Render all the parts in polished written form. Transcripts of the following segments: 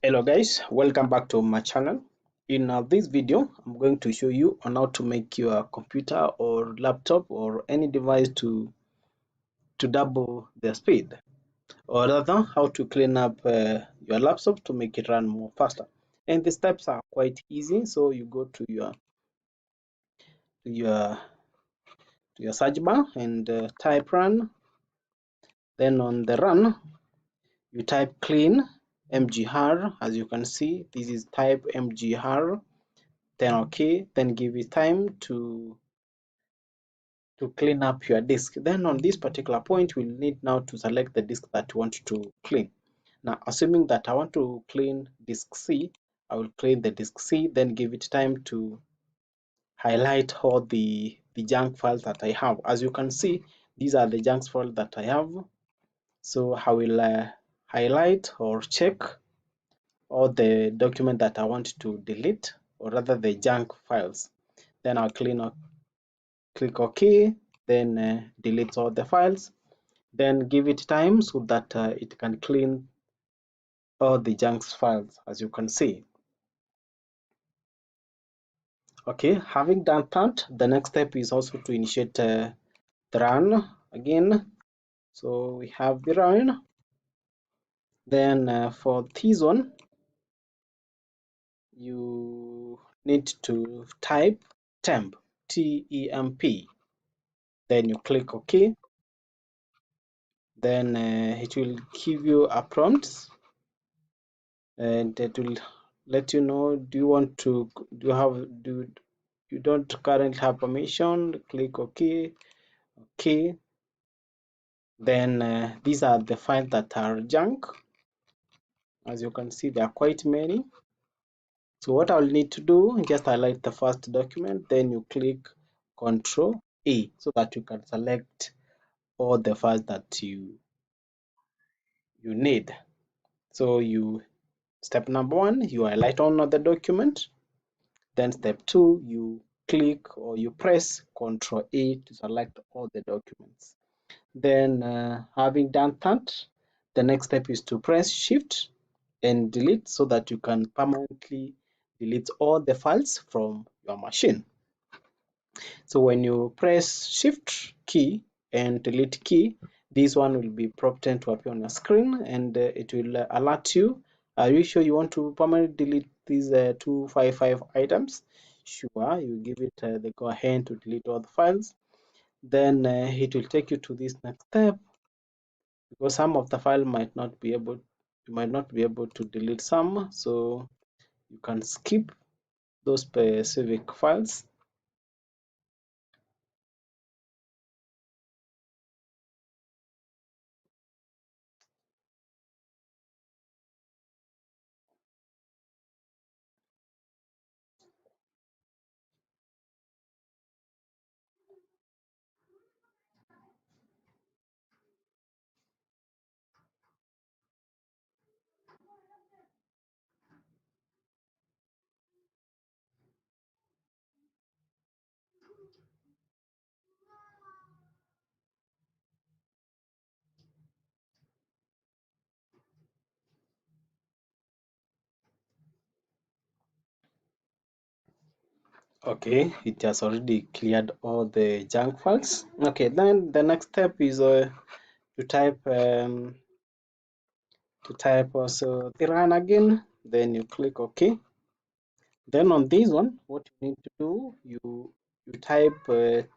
Hello guys, welcome back to my channel. In this video, I'm going to show you on how to make your computer or laptop or any device to double the speed, or rather how to clean up your laptop to make it run more faster. And the steps are quite easy. So you go to your search bar and type run. Then on the run, you type clean mgr. As you can see, this is type mgr. Then okay, then give it time to clean up your disk. Then on this particular point, we'll need now to select the disk that you want to clean. Now, assuming that I want to clean disk C, I will clean the disk C, then give it time to highlight all the junk files that I have. As you can see, these are the junk files that I have. So I will highlight or check all the document that I want to delete, or rather the junk files. Then I'll click OK, then delete all the files, then give it time so that it can clean all the junk files, as you can see. Okay, having done that, the next step is also to initiate the run again. So we have the run. Then for this one, you need to type temp, T-E-M-P. Then you click OK. Then it will give you a prompt, and it will let you know, do you don't currently have permission. Click OK. Then these are the files that are junk. As you can see, there are quite many. So what I'll need to do, just highlight the first document, then you click Control A so that you can select all the files that you need. So step number 1, you highlight all of the document. Then step 2, you click or you press Control A to select all the documents. Then having done that, the next step is to press Shift and delete so that you can permanently delete all the files from your machine. So when you press Shift key and delete key, this one will be prompted to appear on your screen, and it will alert you. Are you sure you want to permanently delete these 255 items? Sure, you give it the go ahead to delete all the files. Then it will take you to this next step, because some of the file you might not be able to delete some, so you can skip those specific files. Okay, it has already cleared all the junk files. Okay, then the next step is to type also the run again. Then you click OK. Then on this one, what you need to do, you type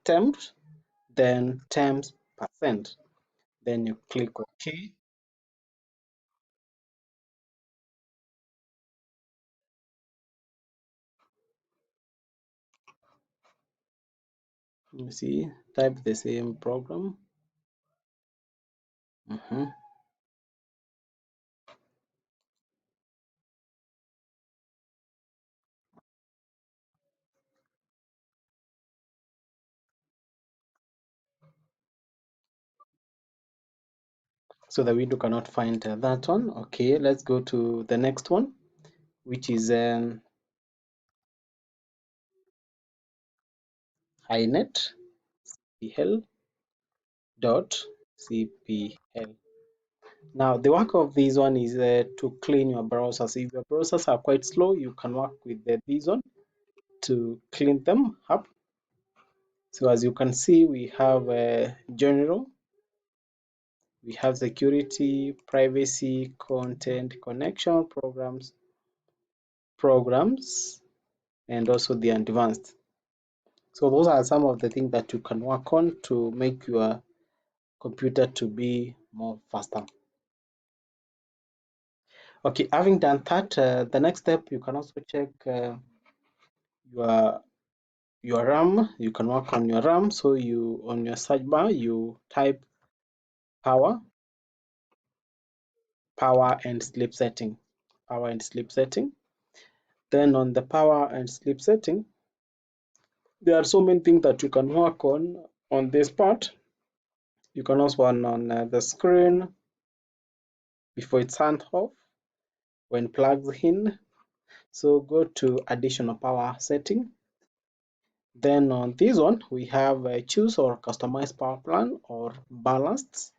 temp, then temps %. Then you click OK. You see, type the same program. So the window cannot find that one. Okay, let's go to the next one, which is inet cpl.cpl. Now, the work of this one is to clean your browsers. If your browsers are quite slow, you can work with this one to clean them up. So as you can see, we have general, we have security, privacy, content, connection, programs, and also the advanced. So those are some of the things that you can work on to make your computer to be more faster. Okay, having done that, the next step, you can also check your RAM. You can work on your RAM. So you, on your search bar, you type power and sleep setting. Power and sleep setting. Then on the power and sleep setting, there are so many things that you can work on this part. You can also work on the screen before it's turned off, when plugged in. So go to additional power setting. Then on this one, we have choose or customize power plan or balanced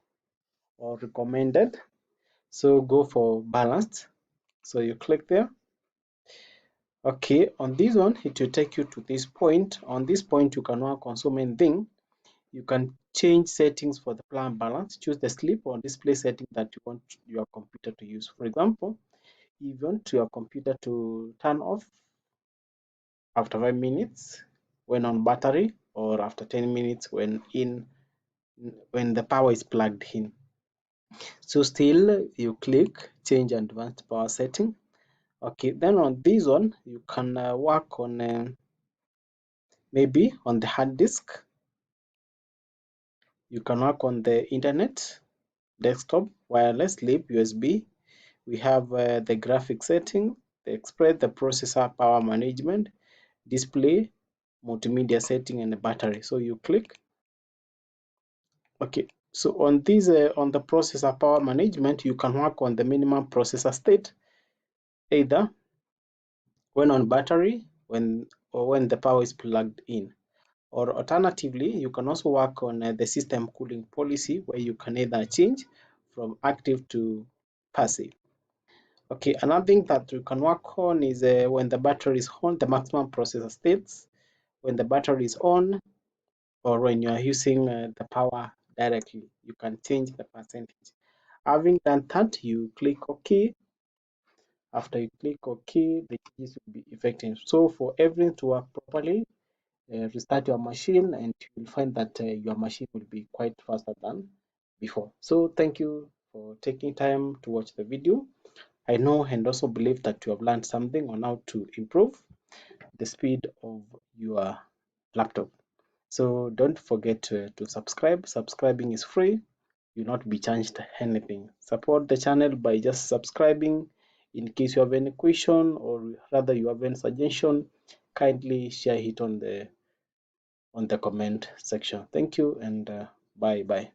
or recommended. So go for balanced. So you click there. Okay, on this one, it will take you to this point. On this point, you can work on so many things. You can change settings for the plan balance, choose the sleep or display setting that you want your computer to use. For example, if you want your computer to turn off after 5 minutes when on battery, or after 10 minutes when the power is plugged in. So still you click change advanced power setting. Okay, then on this one you can work on maybe on the hard disk. You can work on the internet, desktop, wireless, sleep, USB. We have the graphic setting, the express, the processor, power management, display, multimedia setting, and the battery. So you click. Okay, so on this on the processor power management, you can work on the minimum processor state, either when on battery, when the power is plugged in. Or alternatively, you can also work on the system cooling policy, where you can either change from active to passive. Okay, another thing that you can work on is when the battery is on, the maximum processor states, when the battery is on, or when you are using the power directly, you can change the percentage. Having done that, you click OK. After you click OK, the changes will be effective. So for everything to work properly, restart your machine and you will find that your machine will be quite faster than before. So thank you for taking time to watch the video. I know and also believe that you have learned something on how to improve the speed of your laptop. So don't forget to subscribe. Subscribing is free. You'll not be charged anything. Support the channel by just subscribing. In case you have any question, or rather you have any suggestion, kindly share it on the comment section. Thank you, and bye bye.